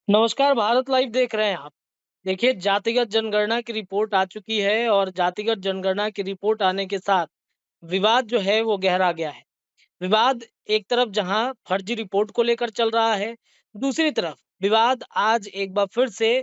नमस्कार, भारत लाइव देख रहे हैं आप। देखिए, जातिगत जनगणना की रिपोर्ट आ चुकी है और जातिगत जनगणना की रिपोर्ट आने के साथ विवाद जो है वो गहरा गया है। विवाद एक तरफ जहां फर्जी रिपोर्ट को लेकर चल रहा है, दूसरी तरफ विवाद आज एक बार फिर से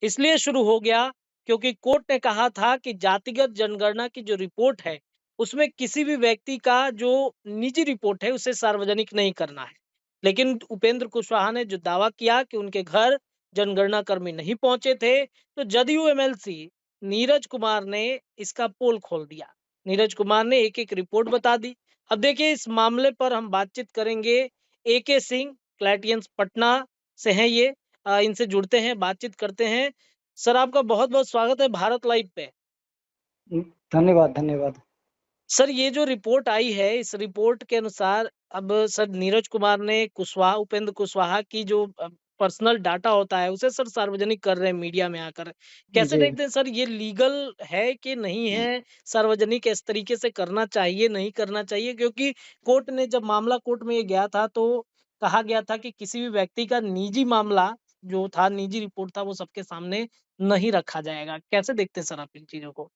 इसलिए शुरू हो गया क्योंकि कोर्ट ने कहा था कि जातिगत जनगणना की जो रिपोर्ट है, उसमें किसी भी व्यक्ति का जो निजी रिपोर्ट है उसे सार्वजनिक नहीं करना है। लेकिन उपेंद्र कुशवाहा ने जो दावा किया कि उनके घर जनगणना कर्मी नहीं पहुंचे थे, तो जदयू एमएलसी नीरज कुमार ने इसका पोल खोल दिया। नीरज कुमार ने एक-एक रिपोर्ट बता दी। अब देखिए इस मामले पर हम बातचीत करेंगे। एके सिंह क्लैटियंस पटना से हैं ये। इनसे जुड़ते हैं, बातचीत करते हैं। सर आपका बहुत-बहुत स्वागत है भारत लाइव पे। धन्यवाद, धन्यवाद। सर ये जो रिपोर्ट आई है, इस रिपोर्ट के अनुसार अब सर नीरज कुमार ने उपेंद्र कुशवाहा की जो पर्सनल डाटा होता है, उसे सर सार्वजनिक कर रहे हैं मीडिया में आकर। कैसे जी। देखते हैं सर ये लीगल है कि नहीं है? सार्वजनिक इस तरीके से करना चाहिए, नहीं करना चाहिए? क्योंकि कोर्ट ने जब मामला कोर्ट में ये गया था तो कहा गया था कि किसी भी व्यक्ति का निजी मामला जो था, निजी रिपोर्ट था, वो सबके सामने नहीं रखा जाएगा। कैसे देखते हैं सर आप इन चीज़ों को?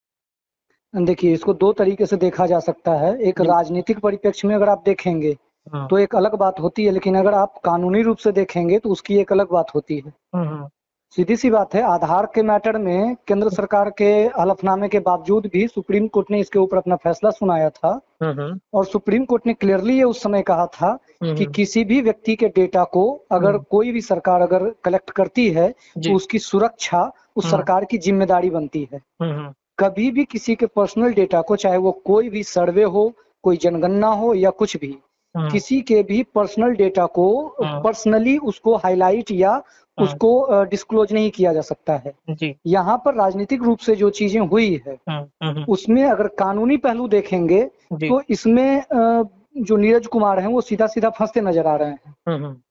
देखिए, इसको 2 तरीके से देखा जा सकता है। एक जी। राजनीतिक परिप्रेक्ष्य में अगर आप देखेंगे, हाँ। तो एक अलग बात होती है, लेकिन अगर आप कानूनी रूप से देखेंगे, तो उसकी एक अलग बात होती है। हुँ, हुँ। सीधी-सी बात है, आधार के मैटर में केंद्र सरकार के हलफनामे के बावजूद भी सुप्रीम कोर्ट ने इसके ऊपर अपना फैसला सुनाया था हुँ, हुँ। और सुप्रीम कोर्ट ने क्लियरली ये उस समय कहा था हुँ, कि हुँ। किसी भी व्यक्ति के डेटा को अगर हुँ। कोई भी सरकार अगर कलेक्ट करती है, तो जी। उसकी सुरक्षा उस हुँ, सरकार की ज़िम्मेदारी बनती है। हुँ, हुँ, कभी भी किसी के पर्सनल डेटा को, चाहे वो कोई भी सर्वे हो, कोई जनगणना हो या कुछ भी, हुँ, किसी के भी पर्सनल डेटा को हुँ, पर्सनली उसको हाइलाइट या हुँ, उसको डिस्क्लोज़ नहीं किया जा सकता है। जी। यहाँ पर राजनीतिक रूप से जो चीज़ें हुई है, हुँ, हुँ, हुँ, उसमें अगर कानूनी पहलू देखेंगे, जी। तो इसमें जो नीरज कुमार हैं, वो सीधा-सीधा फँसते नज़र आ रहे हैं। हुँ, हुँ,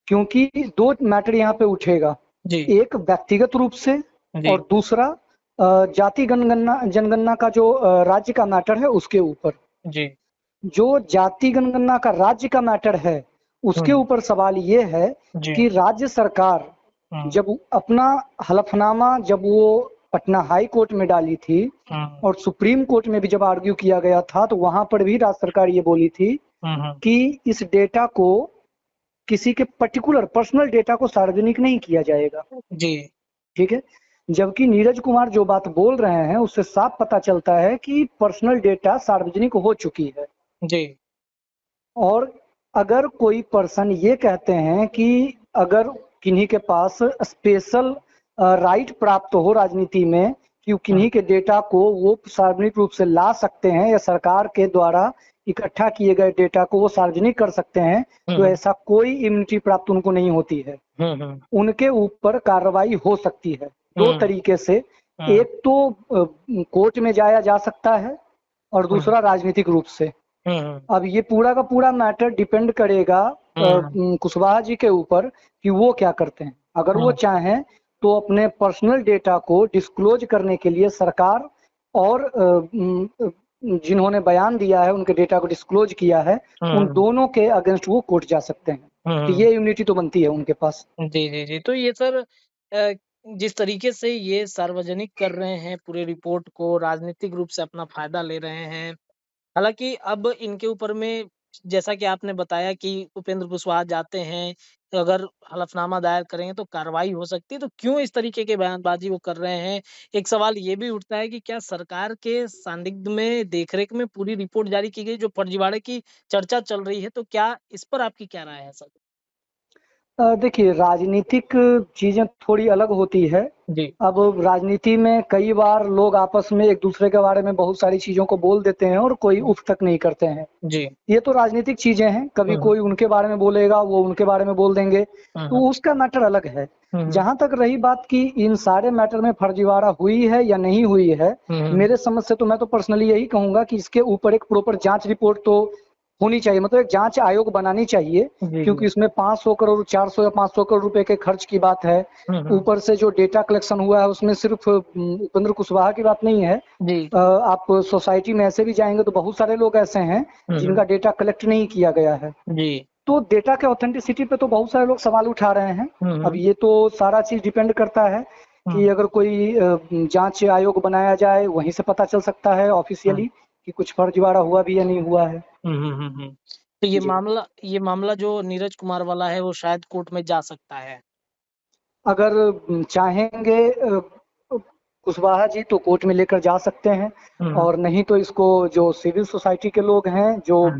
क्योंकि 2 मैटर यहाँ पे उठेगा। जी, एक व्यक्तिगत रूप से जी, और दूसरा जाति जनगणना जनगणना का जो राज्य का मैटर है उसके ऊपर। जी। जो जाति जनगणना का राज्य का मैटर है, उसके हुँ, ऊपर सवाल ये है जी। कि राज्य सरकार हुँ, जब अपना हलफनामा जब वो पटना हाई कोर्ट में डाली थी हुँ, और सुप्रीम कोर्ट में भी जब आर्ग्यू किया गया था, तो वहाँ पर भी राज्य सरकार ये बोली थी हुँ, हुँ, कि इस डेटा को किसी के पर्टिकुलर पर्सनल डेटा को सार्वजनिक नहीं किया जाएगा, जी। ठीक है? जबकि नीरज कुमार जो बात बोल रहे हैं, उससे साफ पता चलता है कि पर्सनल डेटा सार्वजनिक हो चुकी है जी। और अगर कोई पर्सन ये कहते हैं कि अगर किन्हीं के पास स्पेशल राइट प्राप्त हो राजनीति में कि वो हुँ, किन्हीं के डेटा को वो सार्वजनिक रूप से ला सकते हैं या सरकार के द्वारा इकट्ठा किए गए डेटा को वो सार्वजनिक कर सकते हैं, हुँ, तो हुँ, ऐसा कोई इम्यूनिटी प्राप्त उनको नहीं होती है। हुँ, हुँ, उनके ऊपर कार्रवाई हो सकती है, 2 हुँ, तरीके से। हुँ, एक तो कोर्ट में जाया जा सकता है और हुँ, दूसरा राजनीतिक रूप से। हुँ, हुँ, अब ये पूरा का पूरा मैटर डिपेंड करेगा हुँ, कुशवाहा जी के ऊपर कि वो क्या करते हैं। अगर वो हुँ, चाहें तो अपने पर्सनल डेटा को डिस्क्लोज़ करने के लिए सरकार और जिन्होंने बयान दिया है, उनके डेटा को डिस्क्लोज़ किया है, उन हुँ, दोनों के अगेंस्ट वो कोर्ट जा सकते हैं। तो हुँ। ये इम्यूनिटी तो बनती है उनके पास। जी, जी, जी। तो ये सर जिस तरीके से ये सार्वजनिक कर रहे हैं पूरे रिपोर्ट को, राजनीतिक रूप से अपना फ़ायदा ले रहे हैं। हालाँकि अब इनके ऊपर में जैसा कि आपने बताया कि उपेंद्र कुशवाहा जाते हैं, तो अगर हलफ़नामा दायर करेंगे तो कार्रवाई हो सकती है, तो क्यों इस तरीके की बयानबाज़ी वो कर रहे हैं? एक सवाल ये भी उठता है कि क्या सरकार के सानिध्य में, देखरेख में पूरी रिपोर्ट जारी की गई, जो फर्जीवाड़े की चर्चा चल रही है, तो क्या इस पर आपकी क्या राय है सर? देखिए राजनीतिक चीज़ें थोड़ी अलग होती है। जी। अब राजनीति में कई बार लोग आपस में एक-दूसरे के बारे में बहुत सारी चीज़ों को बोल देते हैं और कोई हुँ, उफ तक नहीं करते हैं। जी। ये तो राजनीतिक चीज़ें हैं, कभी हुँ, हुँ। कोई उनके बारे में बोलेगा, वो उनके बारे में बोल देंगे, हुँ, हुँ। तो उसका मैटर अलग है। हुँ, हुँ। जहाँ तक रही बात कि इन सारे मैटर में फर्जीवाड़ा हुई है या नहीं हुई है, हुँ, हुँ। मेरे समझ से तो मैं तो पर्सनली यही कहूँगा कि इसके ऊपर एक प्रॉपर जाँच रिपोर्ट तो होनी चाहिए, मतलब एक जाँच आयोग बनानी चाहिए, जी, जी। क्योंकि इसमें 500 करोड़, 400 या 500 करोड़ रुपए के खर्च की बात है। हुँ, हुँ। ऊपर से जो डेटा कलेक्शन हुआ है, उसमें सिर्फ़ उपेंद्र कुशवाहा की बात नहीं है। जी। आप सोसाइटी में ऐसे भी जाएँगे तो बहुत सारे लोग ऐसे हैं, हुँ, जिनका हुँ। डेटा कलेक्ट नहीं किया गया है। जी। तो डेटा के ऑथेंटिसिटी पे तो बहुत सारे लोग सवाल उठा रहे हैं। अब ये तो सारा चीज डिपेंड करता है कि अगर कोई जांच आयोग बनाया जाए, वहीं से पता चल सकता है ऑफिशियली कि कुछ फर्जीवाड़ा हुआ भी या नहीं हुआ है। तो ये मामला जो नीरज कुमार वाला है वो शायद कोर्ट में जा सकता है। अगर चाहेंगे कुशवाहा जी तो कोर्ट में लेकर जा सकते हैं, और नहीं तो इसको जो सिविल सोसाइटी के लोग हैं जो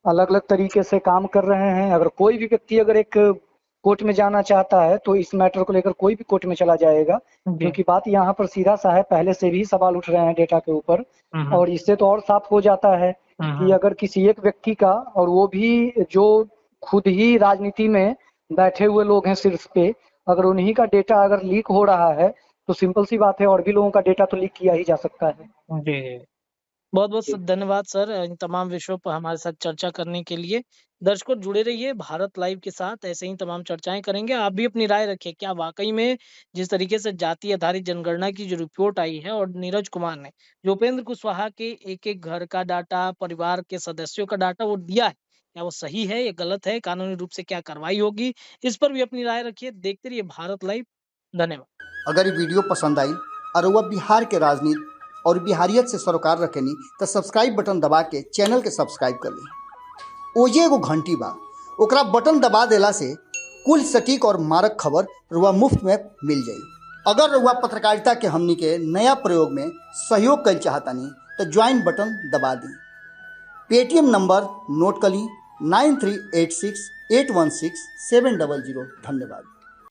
अलग अलग तरीके से काम कर रहे हैं, अगर कोई भी व्यक्ति अगर एक कोर्ट में जाना चाहता है तो इस मैटर को लेकर कोई भी कोर्ट में चला जाएगा, क्योंकि बात यहाँ पर सीधा सा है, पहले से भी सवाल उठ रहे हैं डेटा के ऊपर। और इससे तो और साफ हो जाता है कि अगर किसी एक व्यक्ति का, और वो भी जो खुद ही राजनीति में बैठे हुए लोग हैं शीर्ष पे, अगर उन्हीं का डेटा अगर लीक हो रहा है तो सिंपल सी बात है और भी लोगों का डेटा तो लीक किया ही जा सकता है। जी, बहुत-बहुत धन्यवाद सर इन तमाम विषयों पर हमारे साथ चर्चा करने के लिए। दर्शकों जुड़े रहिए भारत लाइव के साथ, ऐसे ही तमाम चर्चाएँ करेंगे। आप भी अपनी राय रखिए, क्या वाक़ई में जिस तरीके से जाति आधारित जनगणना की जो रिपोर्ट आई है और नीरज कुमार ने जो उपेंद्र कुशवाहा के एक-एक घर का डाटा, परिवार के सदस्यों का डाटा वो दिया है, क्या वो सही है या गलत है? कानूनी रूप से क्या कार्रवाई होगी? इस पर भी अपनी राय रखिए। देखते रहिए भारत लाइव। धन्यवाद। अगर ये वीडियो पसंद आई और वह बिहार के राजनीति और बिहारियत से सरोकार रखेनी तो सब्सक्राइब बटन दबा के चैनल के सब्सक्राइब कर ली। ओजे एगो घंटी बा, ओकरा बटन दबा देला से कुल सटीक और मारक खबर रुआ मुफ्त में मिल जाई। अगर रुआ पत्रकारिता के हमनी के नया प्रयोग में सहयोग कर चाहतानी तो ज्वाइन बटन दबा दी। पेटीएम नंबर नोट कर ली 9386816700। धन्यवाद।